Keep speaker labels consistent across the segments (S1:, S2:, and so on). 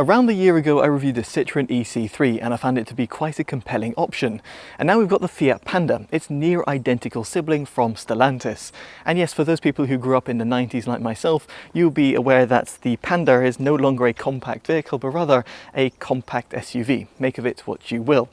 S1: Around a year ago, I reviewed the Citroen EC3 and I found it to be quite a compelling option. And now we've got the Fiat Panda, its near identical sibling from Stellantis. And yes, for those people who grew up in the 90s like myself, you'll be aware that the Panda is no longer a compact vehicle, but rather a compact SUV. Make of it what you will.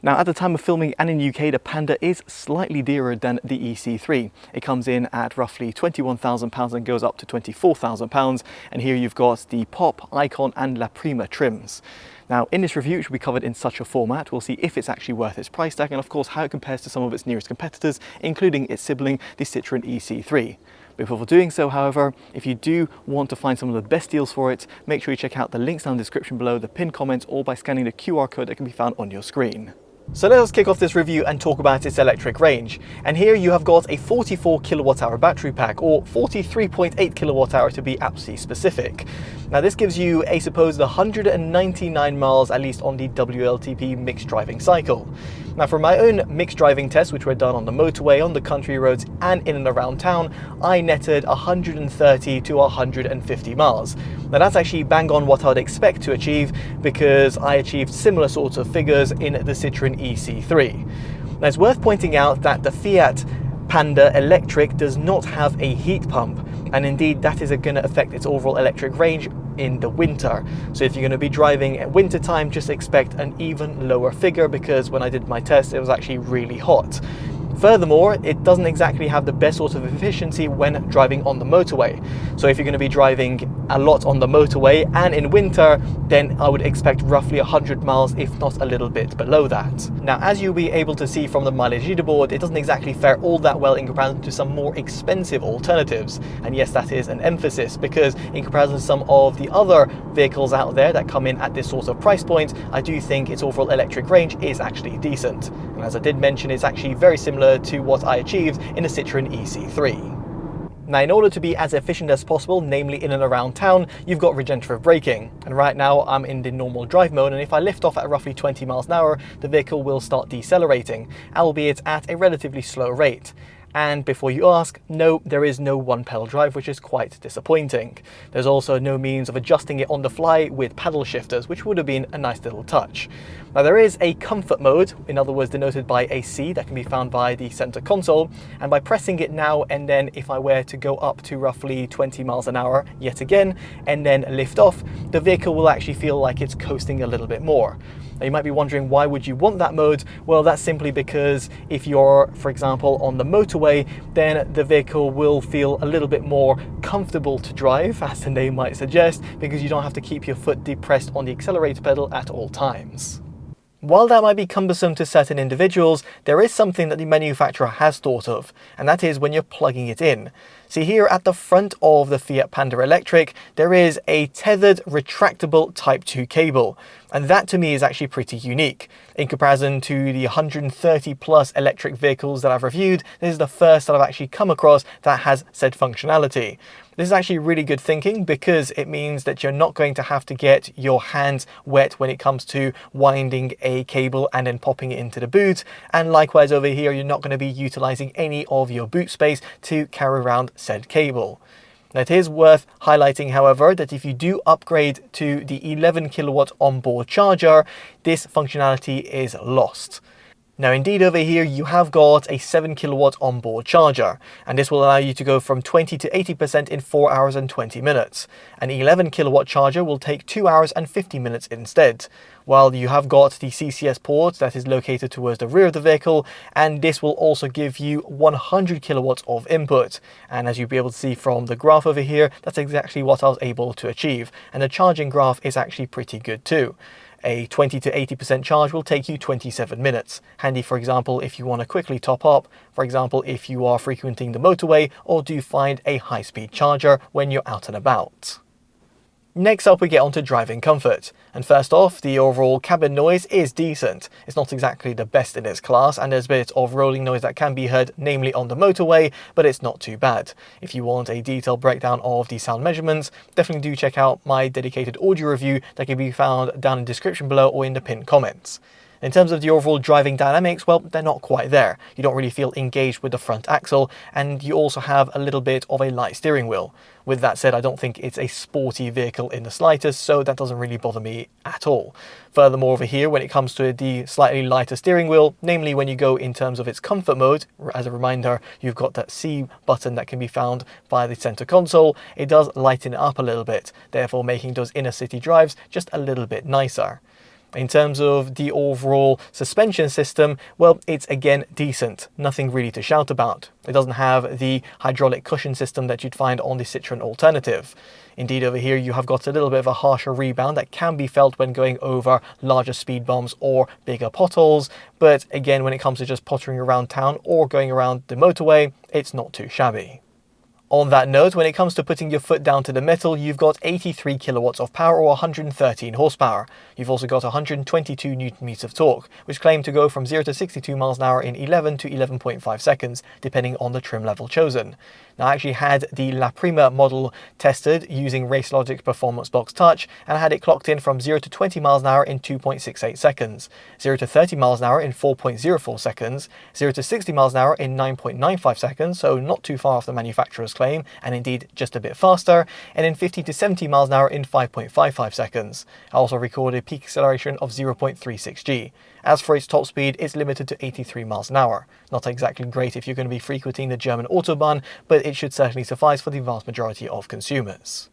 S1: Now, at the time of filming and in UK, the Panda is slightly dearer than the EC3. It comes in at roughly £21,000 and goes up to £24,000. And here you've got the Pop, Icon and La Prima trims. Now, in this review, which will be covered in such a format, we'll see if it's actually worth its price tag and of course how it compares to some of its nearest competitors, including its sibling, the Citroen EC3. Before doing so, however, if you do want to find some of the best deals for it, make sure you check out the links down in the description below, the pinned comments, or by scanning the QR code that can be found on your screen. So let us kick off this review and talk about its electric range. And here you have got a 44 kilowatt hour battery pack, or 43.8 kilowatt hour to be absolutely specific. Now this gives you a supposed 199 miles at least on the WLTP mixed driving cycle. Now from my own mixed driving tests, which were done on the motorway, on the country roads and in and around town, I netted 130 to 150 miles. Now that's actually bang on what I'd expect to achieve, because I achieved similar sorts of figures in the Citroen EC3. Now it's worth pointing out that the Fiat Panda Electric does not have a heat pump, and indeed that is going to affect its overall electric range in the winter. So if you're going to be driving at winter time, just expect an even lower figure, because when I did my test it was actually really hot. Furthermore, it doesn't exactly have the best sort of efficiency when driving on the motorway. So if you're going to be driving a lot on the motorway and in winter, then I would expect roughly 100 miles, if not a little bit below that. Now, as you'll be able to see from the mileage leaderboard, it doesn't exactly fare all that well in comparison to some more expensive alternatives. And yes, that is an emphasis, because in comparison to some of the other vehicles out there that come in at this sort of price point, I do think its overall electric range is actually decent. And as I did mention, it's actually very similar to what I achieved in the Citroen EC3. Now, in order to be as efficient as possible, namely in and around town, you've got regenerative braking. And right now I'm in the normal drive mode, and if I lift off at roughly 20 miles an hour, the vehicle will start decelerating, albeit at a relatively slow rate. And before you ask, no, there is no one pedal drive, which is quite disappointing. There's also no means of adjusting it on the fly with paddle shifters, which would have been a nice little touch. Now there is a comfort mode, in other words denoted by a C, that can be found by the center console, and by pressing it now and then, if I were to go up to roughly 20 miles an hour yet again and then lift off, the vehicle will actually feel like it's coasting a little bit more. Now you might be wondering, why would you want that mode? Well, that's simply because if you're, for example, on the motorway, then the vehicle will feel a little bit more comfortable to drive, as the name might suggest, because you don't have to keep your foot depressed on the accelerator pedal at all times. While that might be cumbersome to certain individuals, there is something that the manufacturer has thought of, and that is when you're plugging it in. See, here at the front of the Fiat Panda Electric, there is a tethered retractable Type 2 cable, and that to me is actually pretty unique. In comparison to the 130 plus electric vehicles that I've reviewed, this is the first that I've actually come across that has said functionality. This is actually really good thinking, because it means that you're not going to have to get your hands wet when it comes to winding a cable and then popping it into the boot. And likewise over here, you're not going to be utilizing any of your boot space to carry around said cable. Now, it is worth highlighting, however, that if you do upgrade to the 11 kilowatt onboard charger, this functionality is lost. Now indeed over here you have got a 7 kilowatt onboard charger, and this will allow you to go from 20 to 80% in 4 hours and 20 minutes. An 11 kilowatt charger will take 2 hours and 50 minutes instead. While you have got the CCS port that is located towards the rear of the vehicle, and this will also give you 100 kilowatts of input. And as you'll be able to see from the graph over here, that's exactly what I was able to achieve. And the charging graph is actually pretty good too. A 20 to 80% charge will take you 27 minutes. Handy, for example, if you want to quickly top up, for example, if you are frequenting the motorway or do find a high-speed charger when you're out and about. Next up, we get onto driving comfort. And first off, the overall cabin noise is decent. It's not exactly the best in its class, and there's a bit of rolling noise that can be heard, namely on the motorway, but it's not too bad. If you want a detailed breakdown of the sound measurements, definitely do check out my dedicated audio review that can be found down in the description below or in the pinned comments. In terms of the overall driving dynamics, well, they're not quite there. You don't really feel engaged with the front axle, and you also have a little bit of a light steering wheel. With that said, I don't think it's a sporty vehicle in the slightest, so that doesn't really bother me at all. Furthermore, over here, when it comes to the slightly lighter steering wheel, namely when you go in terms of its comfort mode, as a reminder, you've got that C button that can be found via the center console. It does lighten it up a little bit, therefore making those inner city drives just a little bit nicer. In terms of the overall suspension system, well, it's again decent, nothing really to shout about. It doesn't have the hydraulic cushion system that you'd find on the Citroen alternative. Indeed, over here you have got a little bit of a harsher rebound that can be felt when going over larger speed bumps or bigger potholes, but again, when it comes to just pottering around town or going around the motorway, it's not too shabby. On that note, when it comes to putting your foot down to the metal, you've got 83 kilowatts of power or 113 horsepower. You've also got 122 newton meters of torque, which claim to go from 0 to 62 miles an hour in 11 to 11.5 seconds, depending on the trim level chosen. Now, I actually had the La Prima model tested using RaceLogic Performance Box Touch, and I had it clocked in from 0 to 20 miles an hour in 2.68 seconds, 0 to 30 miles an hour in 4.04 seconds, 0 to 60 miles an hour in 9.95 seconds, so not too far off the manufacturer's claim, and indeed just a bit faster, and in 50 to 70 miles an hour in 5.55 seconds. I also recorded peak acceleration of 0.36 G. As for its top speed, it's limited to 83 miles an hour. Not exactly great if you're going to be frequenting the German Autobahn, but it should certainly suffice for the vast majority of consumers.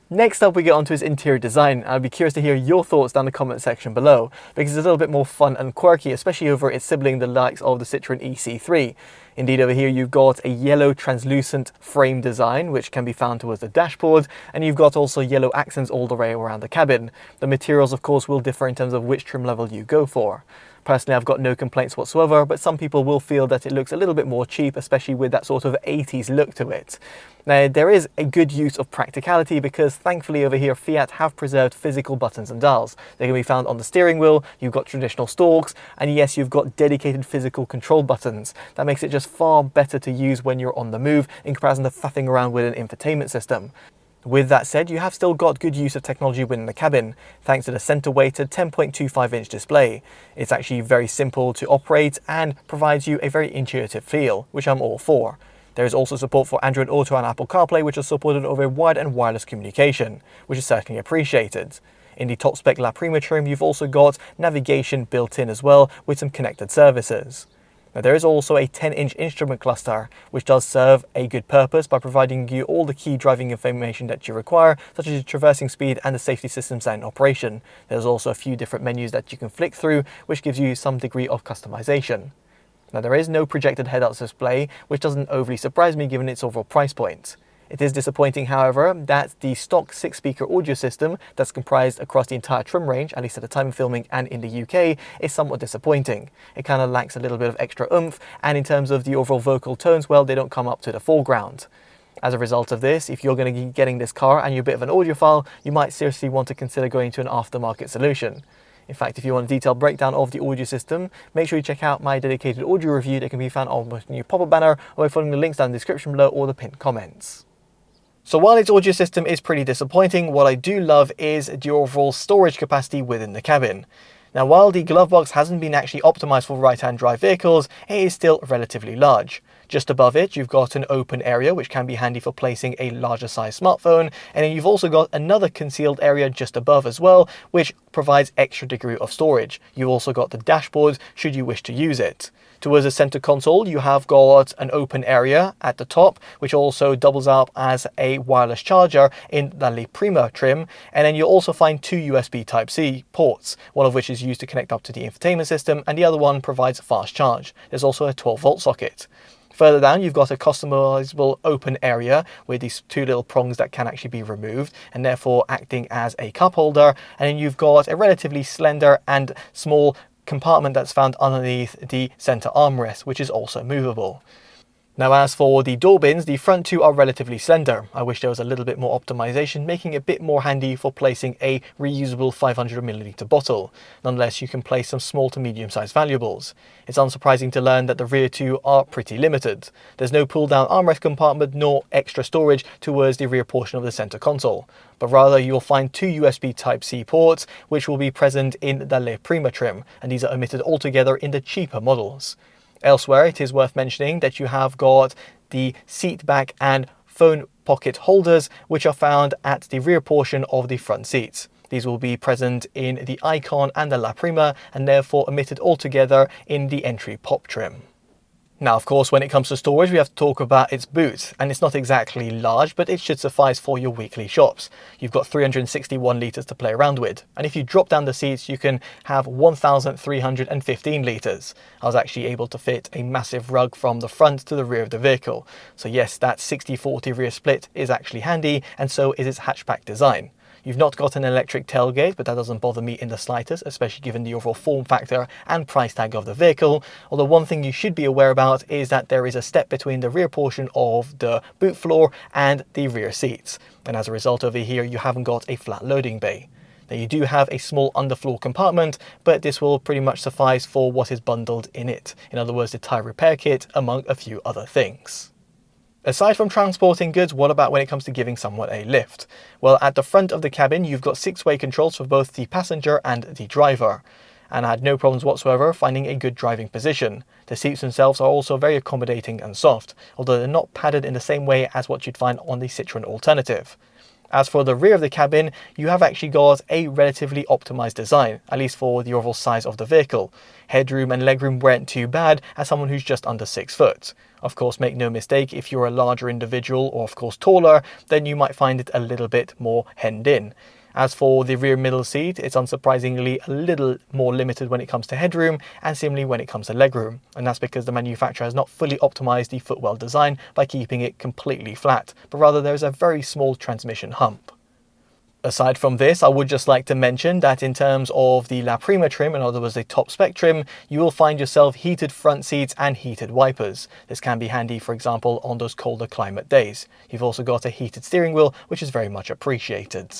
S1: Next up, we get onto its interior design. I'd be curious to hear your thoughts down the comment section below, because it's a little bit more fun and quirky, especially over its sibling, the likes of the Citroen EC3. Indeed, over here you've got a yellow translucent frame design, which can be found towards the dashboard, and you've got also yellow accents all the way around the cabin. The materials, of course, will differ in terms of which trim level you go for. Personally, I've got no complaints whatsoever, but some people will feel that it looks a little bit more cheap, especially with that sort of 80s look to it. Now, there is a good use of practicality because thankfully over here Fiat have preserved physical buttons and dials. They can be found on the steering wheel, you've got traditional stalks, and yes, you've got dedicated physical control buttons. That makes it just far better to use when you're on the move in comparison to faffing around with an infotainment system. With that said, you have still got good use of technology within the cabin, thanks to the center-weighted 10.25-inch display. It's actually very simple to operate and provides you a very intuitive feel, which I'm all for. There is also support for Android Auto and Apple CarPlay, which are supported over wired and wireless communication, which is certainly appreciated. In the top-spec La Prima trim, you've also got navigation built in as well, with some connected services. Now, there is also a 10-inch instrument cluster, which does serve a good purpose by providing you all the key driving information that you require, such as your traversing speed and the safety systems in operation. There's also a few different menus that you can flick through, which gives you some degree of customization. Now, there is no projected head-up display, which doesn't overly surprise me given its overall price point. It is disappointing, however, that the stock 6-speaker audio system that's comprised across the entire trim range, at least at the time of filming and in the UK, is somewhat disappointing. It kind of lacks a little bit of extra oomph, and in terms of the overall vocal tones, well, they don't come up to the foreground. As a result of this, if you're going to be getting this car and you're a bit of an audiophile, you might seriously want to consider going to an aftermarket solution. In fact, if you want a detailed breakdown of the audio system, make sure you check out my dedicated audio review that can be found on my new pop-up banner or by following the links down in the description below or the pinned comments. So while its audio system is pretty disappointing, what I do love is the overall storage capacity within the cabin. Now, while the glove box hasn't been actually optimized for right-hand drive vehicles, it is still relatively large. Just above it, you've got an open area, which can be handy for placing a larger size smartphone, and then you've also got another concealed area just above as well, which provides extra degree of storage. You've also got the dashboard, should you wish to use it. Towards the center console, you have got an open area at the top, which also doubles up as a wireless charger in the La Prima trim. And then you'll also find two USB Type-C ports, one of which is used to connect up to the infotainment system, and the other one provides fast charge. There's also a 12-volt socket. Further down, you've got a customizable open area with these two little prongs that can actually be removed and therefore acting as a cup holder. And then you've got a relatively slender and small compartment that's found underneath the center armrest, which is also movable. Now as for the door bins, the front two are relatively slender. I wish there was a little bit more optimization, making it a bit more handy for placing a reusable 500ml bottle. Nonetheless, you can place some small to medium sized valuables. It's unsurprising to learn that the rear two are pretty limited. There's no pull down armrest compartment nor extra storage towards the rear portion of the center console, but rather you'll find two USB Type-C ports which will be present in the La Prima trim, and these are omitted altogether in the cheaper models. Elsewhere, it is worth mentioning that you have got the seat back and phone pocket holders, which are found at the rear portion of the front seats. These will be present in the Icon and the La Prima, and therefore omitted altogether in the entry pop trim. Now, of course, when it comes to storage, we have to talk about its boot, and it's not exactly large, but it should suffice for your weekly shops. You've got 361 litres to play around with, and if you drop down the seats, you can have 1,315 litres. I was actually able to fit a massive rug from the front to the rear of the vehicle. So yes, that 60-40 rear split is actually handy, and so is its hatchback design. You've not got an electric tailgate, but that doesn't bother me in the slightest, especially given the overall form factor and price tag of the vehicle. Although one thing you should be aware about is that there is a step between the rear portion of the boot floor and the rear seats. And as a result over here, you haven't got a flat loading bay. Now you do have a small underfloor compartment, but this will pretty much suffice for what is bundled in it. In other words, the tyre repair kit, among a few other things. Aside from transporting goods, what about when it comes to giving someone a lift? Well, at the front of the cabin, you've got 6-way controls for both the passenger and the driver. And I had no problems whatsoever finding a good driving position. The seats themselves are also very accommodating and soft, although they're not padded in the same way as what you'd find on the Citroen Alternative. As for the rear of the cabin, you have actually got a relatively optimized design, at least for the overall size of the vehicle. Headroom and legroom weren't too bad as someone who's just under 6 foot. Of course, make no mistake, if you're a larger individual or of course taller, then you might find it a little bit more hemmed in. As for the rear middle seat, it's unsurprisingly a little more limited when it comes to headroom, and similarly when it comes to legroom. And that's because the manufacturer has not fully optimized the footwell design by keeping it completely flat, but rather there is a very small transmission hump. Aside from this, I would just like to mention that in terms of the La Prima trim, in other words the top spec trim, you will find yourself heated front seats and heated wipers. This can be handy, for example, on those colder climate days. You've also got a heated steering wheel, which is very much appreciated.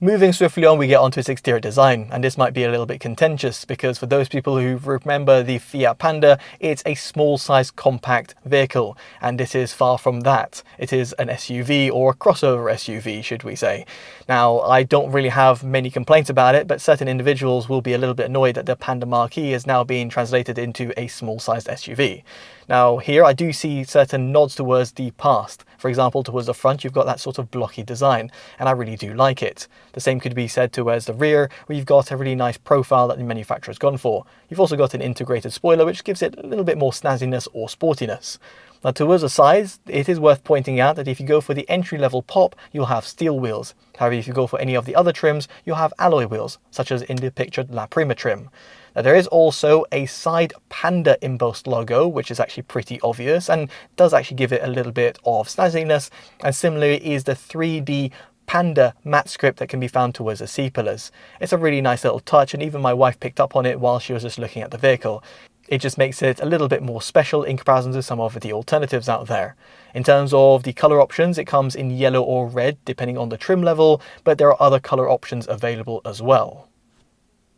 S1: Moving swiftly on, we get onto its exterior design, and this might be a little bit contentious because for those people who remember the Fiat Panda, it's a small-sized compact vehicle, and this is far from that. It is an SUV, or a crossover SUV, should we say. Now, I don't really have many complaints about it, but certain individuals will be a little bit annoyed that the Panda marquee is now being translated into a small-sized SUV. Now, here I do see certain nods towards the past. For example, towards the front, you've got that sort of blocky design, and I really do like it. The same could be said towards the rear, where you've got a really nice profile that the manufacturer's gone for. You've also got an integrated spoiler, which gives it a little bit more snazziness or sportiness. Now, towards the sides, it is worth pointing out that if you go for the entry-level pop, you'll have steel wheels. However, if you go for any of the other trims, you'll have alloy wheels, such as in the pictured La Prima trim. Now, there is also a side Panda embossed logo, which is actually pretty obvious and does actually give it a little bit of snazziness, and similarly is the 3D Panda matte script that can be found towards the C-pillars. It's a really nice little touch, and even my wife picked up on it while she was just looking at the vehicle. It just makes it a little bit more special in comparison to some of the alternatives out there. In terms of the color options, it comes in yellow or red depending on the trim level, but there are other color options available as well.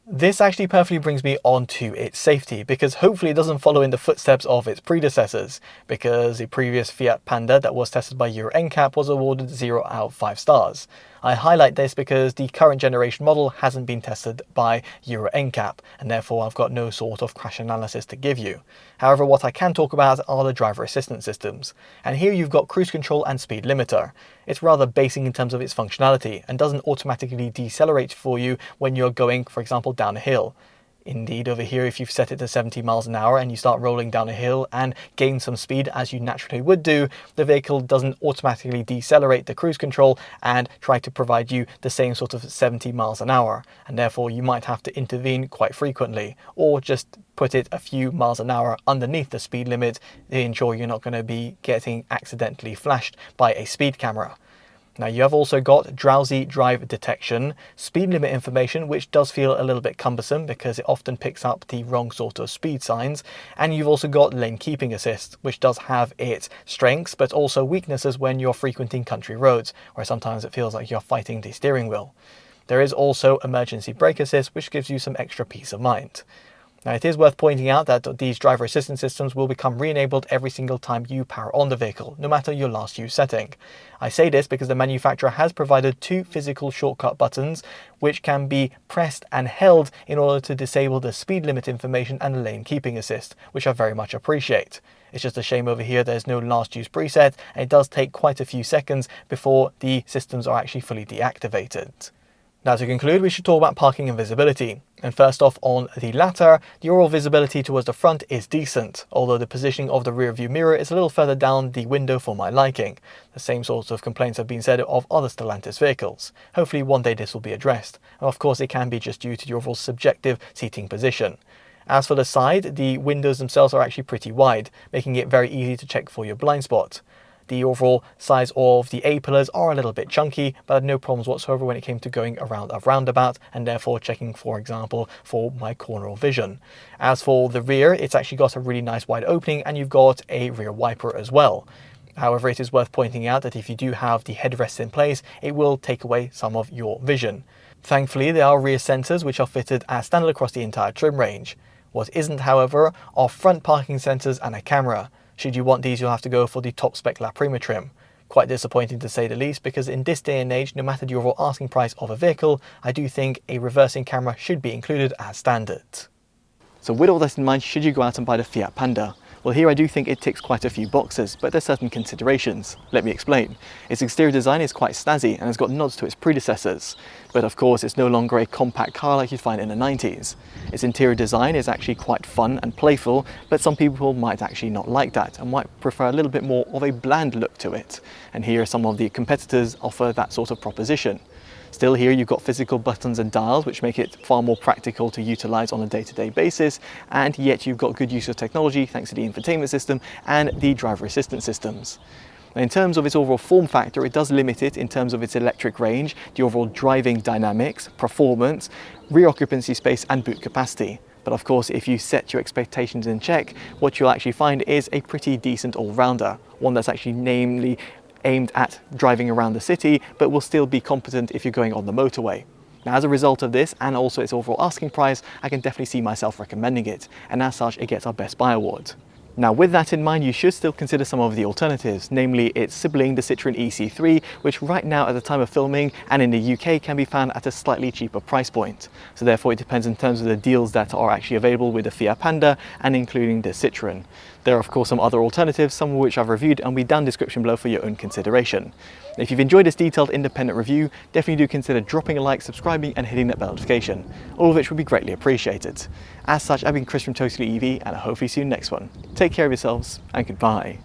S1: This actually perfectly brings me on to its safety, because hopefully it doesn't follow in the footsteps of its predecessors, because the previous Fiat Panda that was tested by Euro NCAP was awarded 0 out of 5 stars. I highlight this because the current generation model hasn't been tested by Euro NCAP, and therefore I've got no sort of crash analysis to give you. However, what I can talk about are the driver assistance systems, and here you've got cruise control and speed limiter. It's rather basic in terms of its functionality and doesn't automatically decelerate for you when you're going, for example, down a hill. Indeed, over here, if you've set it to 70 miles an hour and you start rolling down a hill and gain some speed as you naturally would do, the vehicle doesn't automatically decelerate the cruise control and try to provide you the same sort of 70 miles an hour. And therefore you might have to intervene quite frequently, or just put it a few miles an hour underneath the speed limit to ensure you're not going to be getting accidentally flashed by a speed camera. Now you have also got drowsy drive detection, speed limit information, which does feel a little bit cumbersome because it often picks up the wrong sort of speed signs, and you've also got lane keeping assist, which does have its strengths but also weaknesses when you're frequenting country roads, where sometimes it feels like you're fighting the steering wheel. There is also emergency brake assist, which gives you some extra peace of mind. Now it is worth pointing out that these driver assistance systems will become re-enabled every single time you power on the vehicle, no matter your last used setting. I say this because the manufacturer has provided 2 physical shortcut buttons which can be pressed and held in order to disable the speed limit information and the lane keeping assist, which I very much appreciate. It's just a shame over here there's no last use preset, and it does take quite a few seconds before the systems are actually fully deactivated. Now to conclude, we should talk about parking and visibility. And first off, on the latter, the overall visibility towards the front is decent, although the positioning of the rear view mirror is a little further down the window for my liking. The same sorts of complaints have been said of other Stellantis vehicles. Hopefully one day this will be addressed. And of course it can be just due to the overall subjective seating position. As for the side, the windows themselves are actually pretty wide, making it very easy to check for your blind spot. The overall size of the A-pillars are a little bit chunky, but I had no problems whatsoever when it came to going around a roundabout and therefore checking, for example, for my corner vision. As for the rear, it's actually got a really nice wide opening and you've got a rear wiper as well. However, it is worth pointing out that if you do have the headrests in place, it will take away some of your vision. Thankfully, there are rear sensors which are fitted as standard across the entire trim range. What isn't, however, are front parking sensors and a camera. Should you want these, you'll have to go for the top spec La Prima trim. Quite disappointing to say the least, because in this day and age, no matter the overall asking price of a vehicle, I do think a reversing camera should be included as standard. So with all this in mind, should you go out and buy the Fiat Panda? Well, here I do think it ticks quite a few boxes, but there's certain considerations. Let me explain. Its exterior design is quite snazzy and has got nods to its predecessors, but of course it's no longer a compact car like you'd find in the 90s. Its interior design is actually quite fun and playful, but some people might actually not like that and might prefer a little bit more of a bland look to it. And here some of the competitors offer that sort of proposition. Still, here you've got physical buttons and dials, which make it far more practical to utilize on a day-to-day basis, and yet you've got good use of technology thanks to the infotainment system and the driver assistance systems. In terms of its overall form factor, it does limit it in terms of its electric range, the overall driving dynamics, performance, rear occupancy space and boot capacity. But of course, if you set your expectations in check, what you'll actually find is a pretty decent all-rounder, one that's actually namely aimed at driving around the city, but will still be competent if you're going on the motorway. Now, as a result of this, and also its overall asking price, I can definitely see myself recommending it, and as such, it gets our Best Buy award. Now, with that in mind, you should still consider some of the alternatives, namely its sibling, the Citroen EC3, which right now at the time of filming and in the UK can be found at a slightly cheaper price point. So therefore it depends in terms of the deals that are actually available with the Fiat Panda and including the Citroen. There are of course some other alternatives, some of which I've reviewed, and will be down in the description below for your own consideration. If you've enjoyed this detailed independent review, definitely do consider dropping a like, subscribing and hitting that bell notification, all of which would be greatly appreciated. As such, I've been Chris from TotallyEV, and I'll hopefully see you in the next one. Take care of yourselves and goodbye.